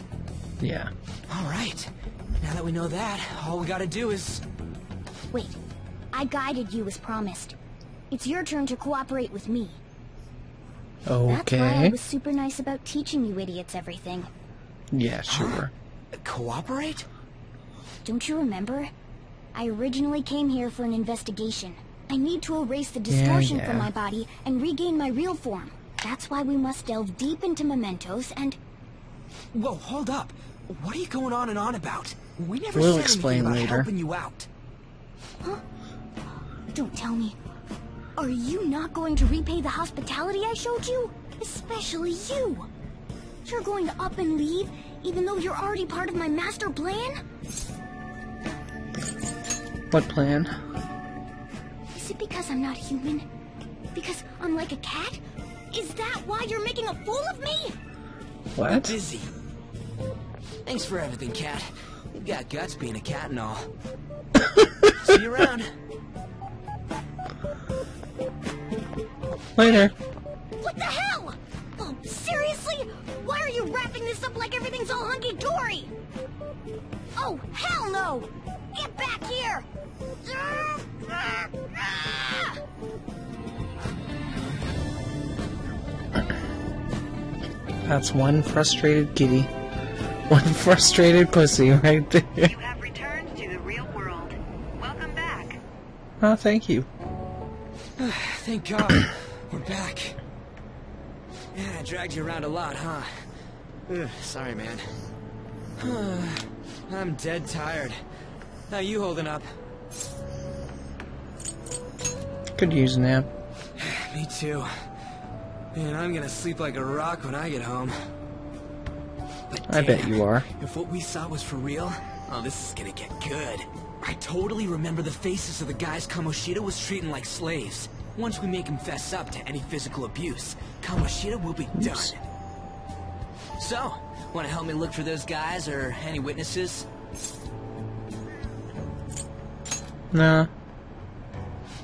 Yeah. Alright. Now that we know that, all we gotta do is... Wait. I guided you as promised. It's your turn to cooperate with me. That's why I Okay. was super nice about teaching you idiots everything. Yeah, sure. Cooperate? Don't you remember? I originally came here for an investigation. I need to erase the distortion from yeah. my body and regain my real form. That's why we must delve deep into mementos and... Whoa, hold up. What are you going on and on about? We never We'll said explain anything about later. helping you out. Huh? Don't tell me. Are you not going to repay the hospitality I showed you? Especially you. You're going to up and leave, even though you're already part of my master plan? What plan? Is it because I'm not human? Because I'm like a cat? Is that why you're making a fool of me? What? Busy. Thanks for everything, cat. You've got guts being a cat and all. See you around. Later. What the hell? Oh, seriously? Why are you wrapping this up like everything's all hunky-dory? Oh, hell no! Get back here! That's one frustrated kitty. One frustrated pussy right there. You have returned to the real world. Welcome back. Oh, thank you. Thank God. We're back. Yeah, I dragged you around a lot, huh? Ugh, sorry, man. I'm dead tired. How you holding up? Could use a nap. Me too. Man, I'm gonna sleep like a rock when I get home. But I bet damn, you are. If what we saw was for real, oh, this is gonna get good. I totally remember the faces of the guys Kamoshida was treating like slaves. Once we make him fess up to any physical abuse, Kamoshida will be done. So, wanna help me look for those guys or any witnesses? Nah.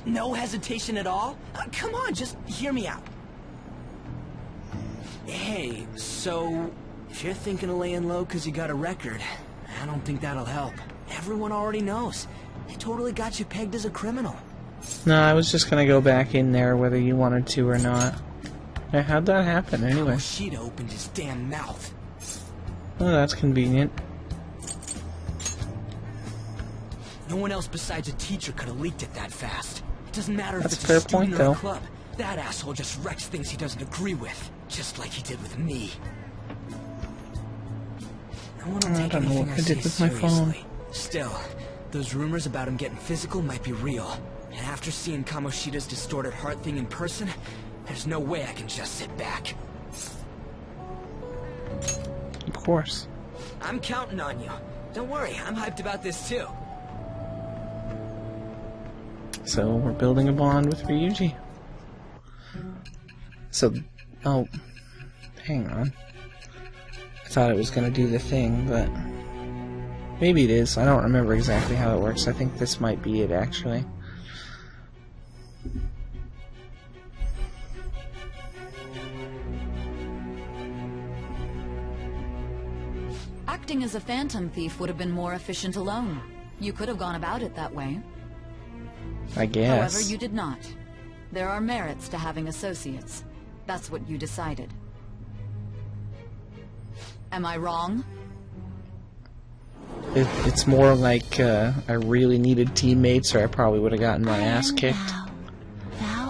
No hesitation at all? Come on, just hear me out. Hey, so if you're thinking of laying low because you got a record, I don't think that'll help. Everyone already knows. They totally got you pegged as a criminal. No, I was just gonna go back in there whether you wanted to or not. Now, how'd that happen anyway? Kamoshida opened his damn mouth. Oh, that's convenient. No one else besides a teacher could have leaked it that fast. It doesn't matter if That's it's a fair a student point, or though. a club. That asshole just wrecks things he doesn't agree with, just like he did with me. No one will take don't know anything what I did with my phone. seriously. Still, those rumors about him getting physical might be real. And after seeing Kamoshida's distorted heart thing in person, there's no way I can just sit back. Of course. I'm counting on you. Don't worry, I'm hyped about this too. So we're building a bond with Ryuji. So, oh, hang on. I thought it was going to do the thing, but maybe it is. I don't remember exactly how it works. I think this might be it, actually. Acting as a phantom thief would have been more efficient alone. You could have gone about it that way. I guess. However, you did not. There are merits to having associates. That's what you decided. Am I wrong? It's more like I really needed teammates, or I probably would have gotten my ass kicked.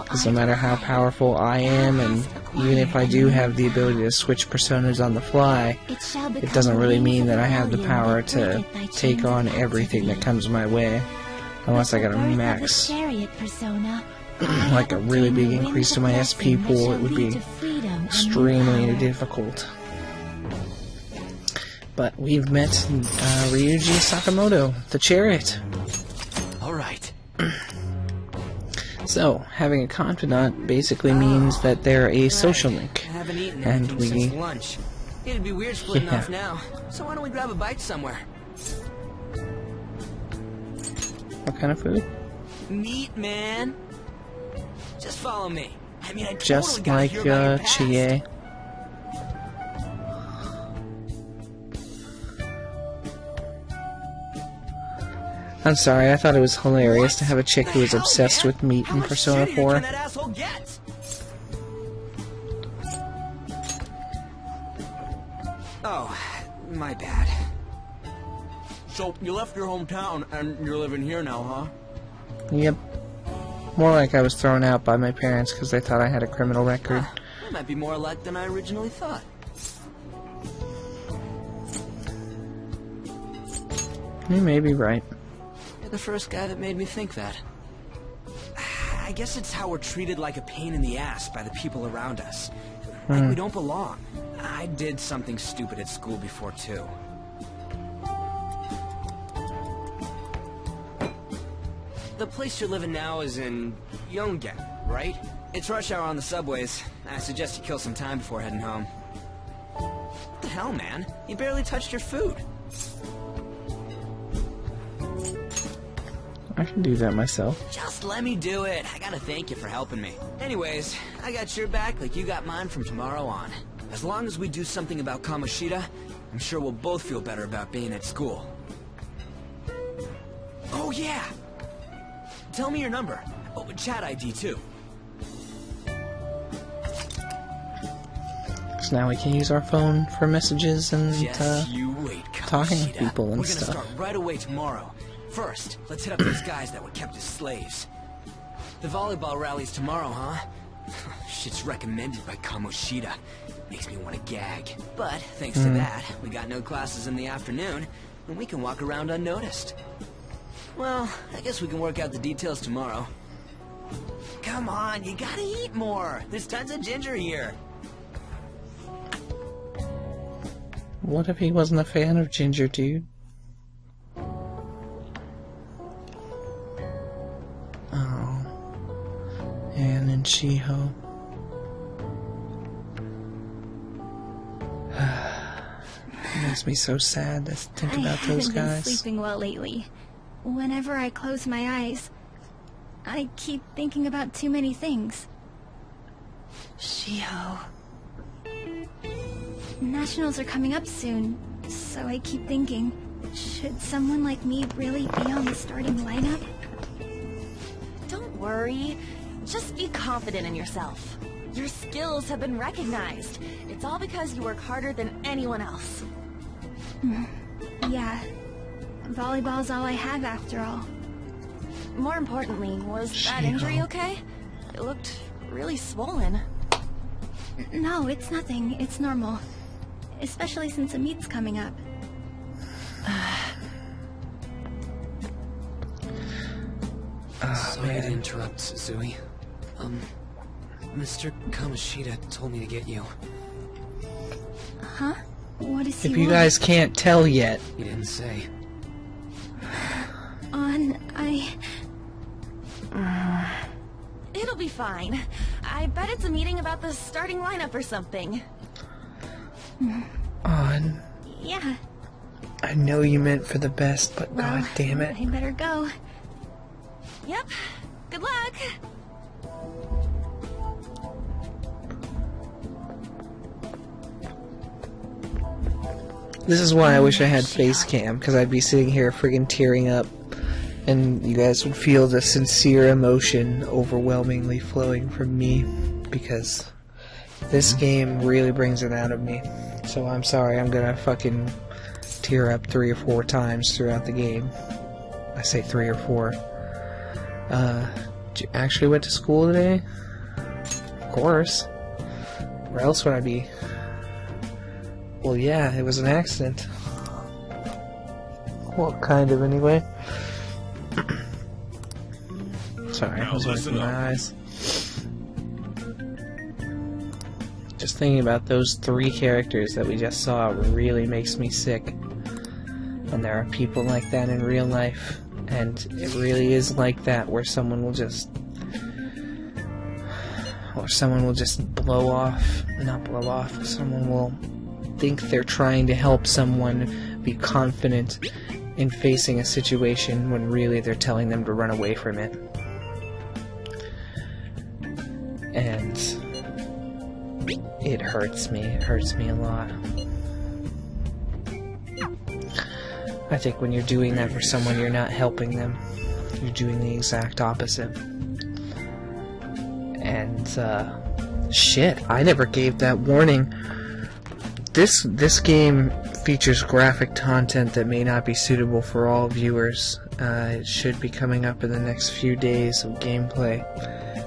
Because no matter how powerful I am, and even if I do have the ability to switch personas on the fly, it doesn't really mean that I have the power to take on everything that comes my way. Unless I got a max, like a really big increase to my SP pool, it would be extremely difficult. But we've met Ryuji Sakamoto, the Chariot. Alright. So, having a confidant basically means that they're a social link. And we... since lunch. It'd be weird splitting off now, so why don't we grab a bite somewhere? What kind of food? Meat, man. Just follow me. I mean, I just totally like Chie. I'm sorry, I thought it was hilarious to have a chick who was obsessed with meat in Persona 4. Oh, my bad. So, you left your hometown, and you're living here now, huh? Yep. More like I was thrown out by my parents because they thought I had a criminal record. That might be more alike than I originally thought. You may be right. You're the first guy that made me think that. I guess it's how we're treated like a pain in the ass by the people around us. Like we don't belong. I did something stupid at school before, too. The place you're living now is in Yongen, right? It's rush hour on the subways. I suggest you kill some time before heading home. What the hell, man? You barely touched your food. I can do that myself. Just let me do it. I gotta thank you for helping me. Anyways, I got your back like you got mine from tomorrow on. As long as we do something about Kamoshida, I'm sure we'll both feel better about being at school. Oh, yeah! Tell me your number. Oh, chat ID, too. So now we can use our phone for messages and you wait, talking to people and We're stuff. We're gonna start right away tomorrow. First, let's hit up those guys that were kept as slaves. The volleyball rally's tomorrow, huh? Shit's recommended by Kamoshida. Makes me want to gag. But, thanks to that, we got no classes in the afternoon, and we can walk around unnoticed. Well, I guess we can work out the details tomorrow. Come on, you gotta eat more! There's tons of ginger here! What if he wasn't a fan of ginger, dude? Oh. Anne and Shiho. It makes me so sad to think about those guys. I haven't been sleeping well lately. Whenever I close my eyes, I keep thinking about too many things. Shiho. Nationals are coming up soon, so I keep thinking, should someone like me really be on the starting lineup? Don't worry. Just be confident in yourself. Your skills have been recognized. It's all because you work harder than anyone else. Yeah. Volleyball's all I have after all. More importantly, was that injury okay? It looked really swollen. No, it's nothing. It's normal. Especially since a meet's coming up. Sorry to interrupt, Suzui. Mr. Kamoshida told me to get you. Huh? What is he If you guys can't tell yet. He didn't say. It'll be fine. I bet it's a meeting about the starting lineup or something. On. Yeah. I know you meant for the best, but Well, god damn it. I better go. Yep. Good luck. This is why I wish I had face cam, because I'd be sitting here friggin' tearing up, and you guys would feel the sincere emotion overwhelmingly flowing from me, because this game really brings it out of me. So I'm sorry, I'm gonna fucking tear up 3 or 4 times throughout the game. I say 3 or 4. Did you actually went to school today? Of course. Where else would I be? Well, yeah, it was an accident. Well, kind of, anyway. Sorry, I was wiping my eyes. Just thinking about those 3 characters that we just saw really makes me sick. And there are people like that in real life. And it really is like that, where someone will just... Or someone will just blow off. Not blow off. Someone will think they're trying to help someone be confident in facing a situation when really they're telling them to run away from it. And it hurts me. It hurts me a lot. I think when you're doing that for someone, you're not helping them. You're doing the exact opposite. And, shit, I never gave that warning. This game features graphic content that may not be suitable for all viewers. It should be coming up in the next few days of gameplay.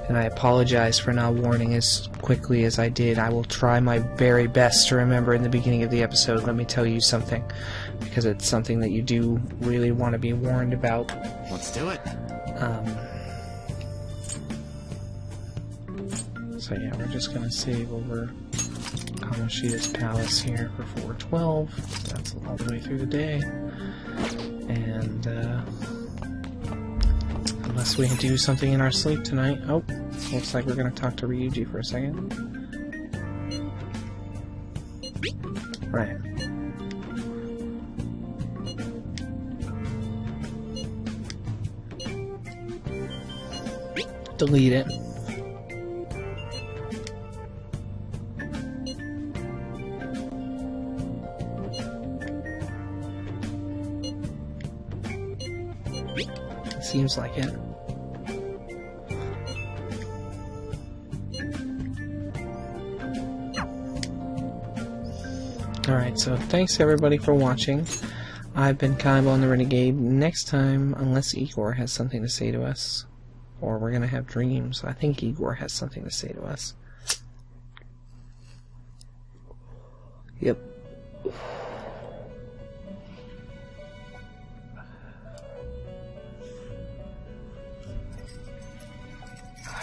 And I apologize for not warning as quickly as I did. I will try my very best to remember in the beginning of the episode. Let me tell you something, because it's something that you do really want to be warned about. Let's do it. So yeah, we're just gonna save over Kamoshida's Palace here for 412. That's all the way through the day. And unless we do something in our sleep tonight. Oh, looks like we're gonna talk to Ryuji for a second. Right. Delete it. Seems like it. Alright, so thanks everybody for watching. I've been Kaiba the Renegade. Next time, unless Igor has something to say to us, or we're gonna have dreams, I think Igor has something to say to us. Yep.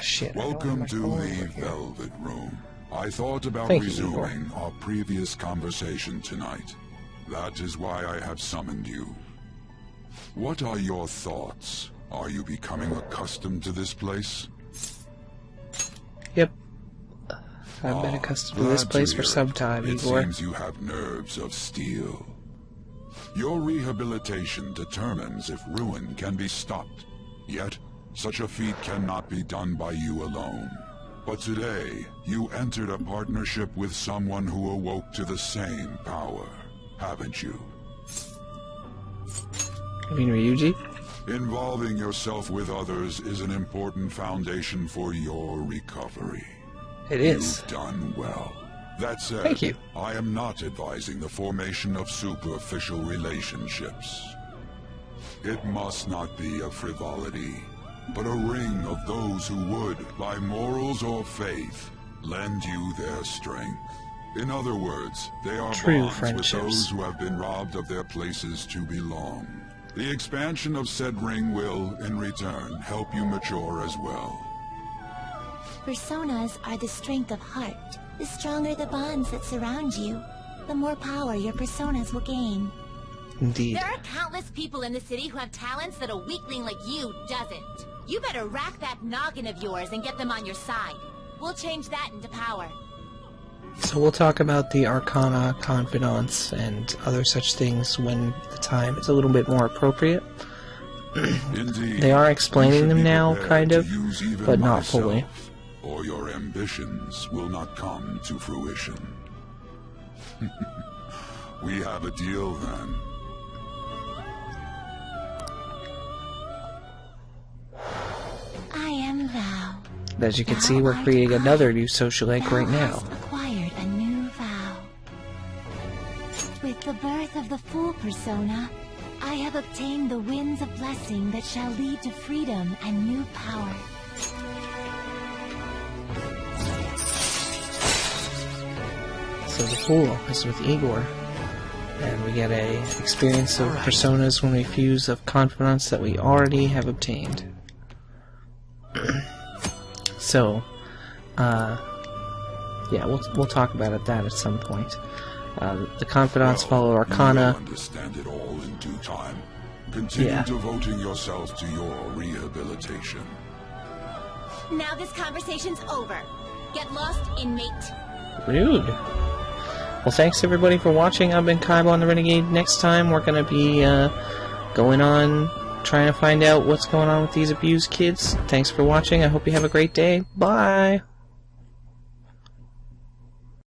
Shit, Welcome to the Velvet Room. I thought about resuming our previous conversation tonight. That is why I have summoned you. What are your thoughts? Are you becoming accustomed to this place? Yep. I've been accustomed to this place for some time, Igor. It seems you have nerves of steel. Your rehabilitation determines if ruin can be stopped. Yet, such a feat cannot be done by you alone. But today, you entered a partnership with someone who awoke to the same power, haven't you? You mean Ryuji? Involving yourself with others is an important foundation for your recovery. It is. You've done well. That said, thank you. I am not advising the formation of superficial relationships. It must not be a frivolity, but a ring of those who would, by morals or faith, lend you their strength. In other words, they are true bonds friendships with those who have been robbed of their places to belong. The expansion of said ring will, in return, help you mature as well. Personas are the strength of heart. The stronger the bonds that surround you, the more power your personas will gain. Indeed. There are countless people in the city who have talents that a weakling like you doesn't. You better rack that noggin of yours and get them on your side. We'll change that into power. So we'll talk about the Arcana, Confidants, and other such things when the time is a little bit more appropriate. Indeed, they are explaining them now, kind of, but not myself, fully. Or your ambitions will not come to fruition. We have a deal then. I am thou. As you can see, we're creating another new social link right now. Acquired a new vow. With the birth of the Fool persona, I have obtained the winds of blessing that shall lead to freedom and new power. So the Fool is with Igor, and we get a experience of personas when we fuse of confidants that we already have obtained. So, yeah, we'll talk about that at some point. The confidants follow Arcana. You will understand it all in due time. Continue devoting yourself to your rehabilitation. Now this conversation's over. Get lost, inmate. Rude. Well, thanks everybody for watching. I've been Kaiba the Renegade. Next time we're going to be going on trying to find out what's going on with these abused kids. Thanks for watching. I hope you have a great day. Bye!